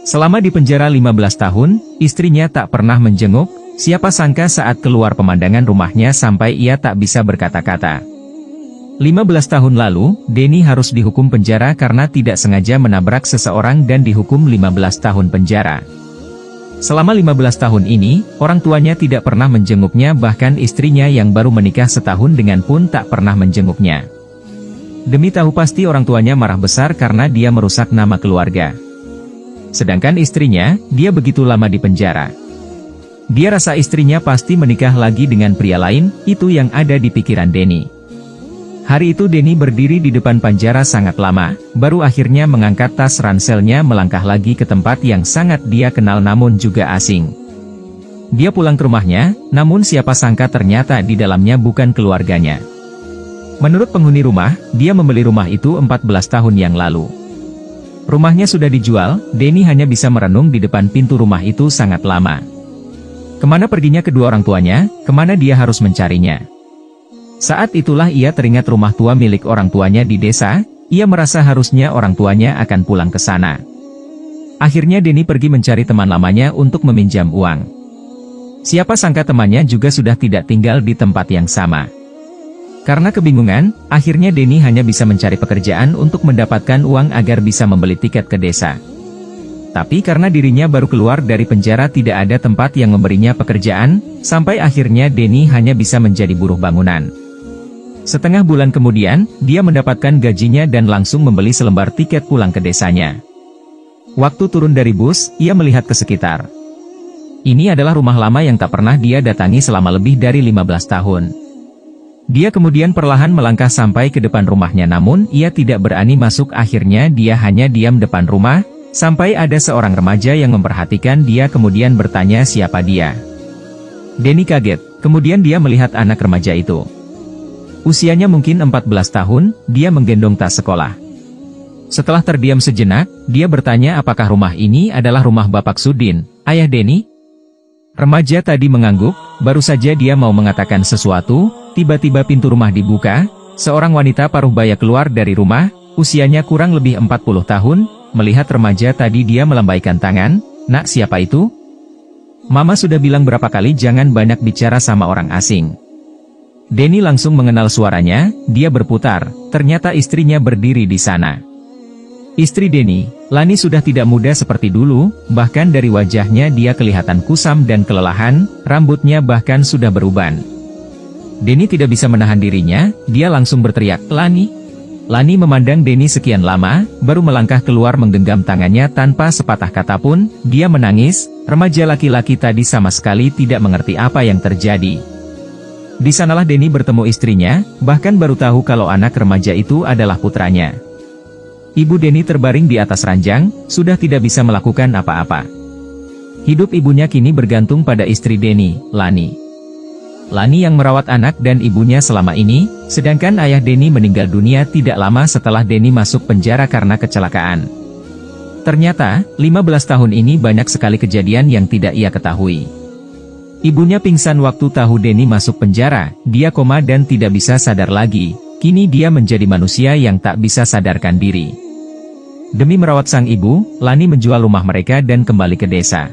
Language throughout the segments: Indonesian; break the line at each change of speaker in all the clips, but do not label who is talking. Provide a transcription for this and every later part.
Selama di penjara 15 tahun, istrinya tak pernah menjenguk, siapa sangka saat keluar pemandangan rumahnya sampai ia tak bisa berkata-kata. 15 tahun lalu, Denny harus dihukum penjara karena tidak sengaja menabrak seseorang dan dihukum 15 tahun penjara. Selama 15 tahun ini, orang tuanya tidak pernah menjenguknya, bahkan istrinya yang baru menikah setahun dengan pun tak pernah menjenguknya. Demi tahu pasti orang tuanya marah besar karena dia merusak nama keluarga. Sedangkan istrinya, dia begitu lama di penjara. Dia rasa istrinya pasti menikah lagi dengan pria lain, itu yang ada di pikiran Denny. Hari itu Denny berdiri di depan penjara sangat lama, baru akhirnya mengangkat tas ranselnya melangkah lagi ke tempat yang sangat dia kenal namun juga asing. Dia pulang ke rumahnya, namun siapa sangka ternyata di dalamnya bukan keluarganya. Menurut penghuni rumah, dia membeli rumah itu 14 tahun yang lalu. Rumahnya sudah dijual, Denny hanya bisa merenung di depan pintu rumah itu sangat lama. Kemana perginya kedua orang tuanya, kemana dia harus mencarinya? Saat itulah ia teringat rumah tua milik orang tuanya di desa, ia merasa harusnya orang tuanya akan pulang ke sana. Akhirnya Denny pergi mencari teman lamanya untuk meminjam uang. Siapa sangka temannya juga sudah tidak tinggal di tempat yang sama. Karena kebingungan, akhirnya Denny hanya bisa mencari pekerjaan untuk mendapatkan uang agar bisa membeli tiket ke desa. Tapi karena dirinya baru keluar dari penjara tidak ada tempat yang memberinya pekerjaan, sampai akhirnya Denny hanya bisa menjadi buruh bangunan. Setengah bulan kemudian, dia mendapatkan gajinya dan langsung membeli selembar tiket pulang ke desanya. Waktu turun dari bus, ia melihat ke sekitar. Ini adalah rumah lama yang tak pernah dia datangi selama lebih dari 15 tahun. Dia kemudian perlahan melangkah sampai ke depan rumahnya namun ia tidak berani masuk, akhirnya dia hanya diam depan rumah, sampai ada seorang remaja yang memperhatikan dia kemudian bertanya siapa dia. Denny kaget, kemudian dia melihat anak remaja itu. Usianya mungkin 14 tahun, dia menggendong tas sekolah. Setelah terdiam sejenak, dia bertanya apakah rumah ini adalah rumah Bapak Sudin, ayah Denny? Remaja tadi mengangguk, baru saja dia mau mengatakan sesuatu, tiba-tiba pintu rumah dibuka, seorang wanita paruh baya keluar dari rumah, usianya kurang lebih 40 tahun, melihat remaja tadi dia melambaikan tangan, "Nak, siapa itu?" "Mama sudah bilang berapa kali jangan banyak bicara sama orang asing." Denny langsung mengenal suaranya, dia berputar, ternyata istrinya berdiri di sana. Istri Denny, Lani sudah tidak muda seperti dulu, bahkan dari wajahnya dia kelihatan kusam dan kelelahan, rambutnya bahkan sudah beruban. Denny tidak bisa menahan dirinya, dia langsung berteriak, "Lani!" Lani memandang Denny sekian lama, baru melangkah keluar menggenggam tangannya tanpa sepatah kata pun, dia menangis, remaja laki-laki tadi sama sekali tidak mengerti apa yang terjadi. Di sanalah Denny bertemu istrinya, bahkan baru tahu kalau anak remaja itu adalah putranya. Ibu Denny terbaring di atas ranjang, sudah tidak bisa melakukan apa-apa. Hidup ibunya kini bergantung pada istri Denny, Lani. Lani yang merawat anak dan ibunya selama ini, sedangkan ayah Denny meninggal dunia tidak lama setelah Denny masuk penjara karena kecelakaan. Ternyata, 15 tahun ini banyak sekali kejadian yang tidak ia ketahui. Ibunya pingsan waktu tahu Denny masuk penjara, dia koma dan tidak bisa sadar lagi, kini dia menjadi manusia yang tak bisa sadarkan diri. Demi merawat sang ibu, Lani menjual rumah mereka dan kembali ke desa.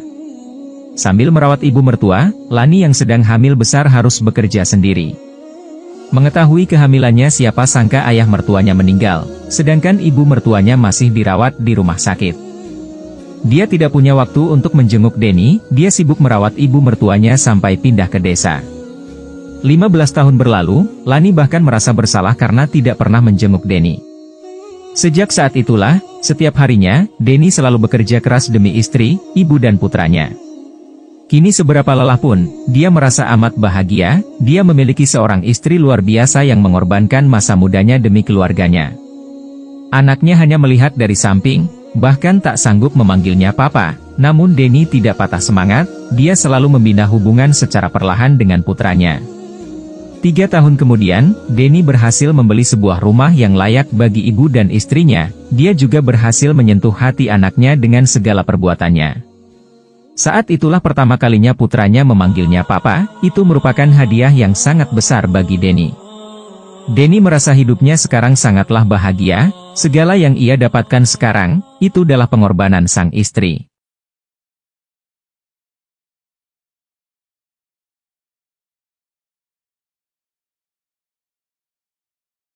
Sambil merawat ibu mertua, Lani yang sedang hamil besar harus bekerja sendiri. Mengetahui kehamilannya siapa sangka ayah mertuanya meninggal, sedangkan ibu mertuanya masih dirawat di rumah sakit. Dia tidak punya waktu untuk menjenguk Denny, dia sibuk merawat ibu mertuanya sampai pindah ke desa. 15 tahun berlalu, Lani bahkan merasa bersalah karena tidak pernah menjenguk Denny. Sejak saat itulah, setiap harinya, Denny selalu bekerja keras demi istri, ibu dan putranya. Kini seberapa lelah pun, dia merasa amat bahagia, dia memiliki seorang istri luar biasa yang mengorbankan masa mudanya demi keluarganya. Anaknya hanya melihat dari samping, bahkan tak sanggup memanggilnya papa, namun Denny tidak patah semangat, dia selalu membina hubungan secara perlahan dengan putranya. 3 tahun kemudian, Denny berhasil membeli sebuah rumah yang layak bagi ibu dan istrinya, dia juga berhasil menyentuh hati anaknya dengan segala perbuatannya. Saat itulah pertama kalinya putranya memanggilnya papa, itu merupakan hadiah yang sangat besar bagi Denny. Denny merasa hidupnya sekarang sangatlah bahagia, segala yang ia dapatkan sekarang, itu adalah pengorbanan sang istri.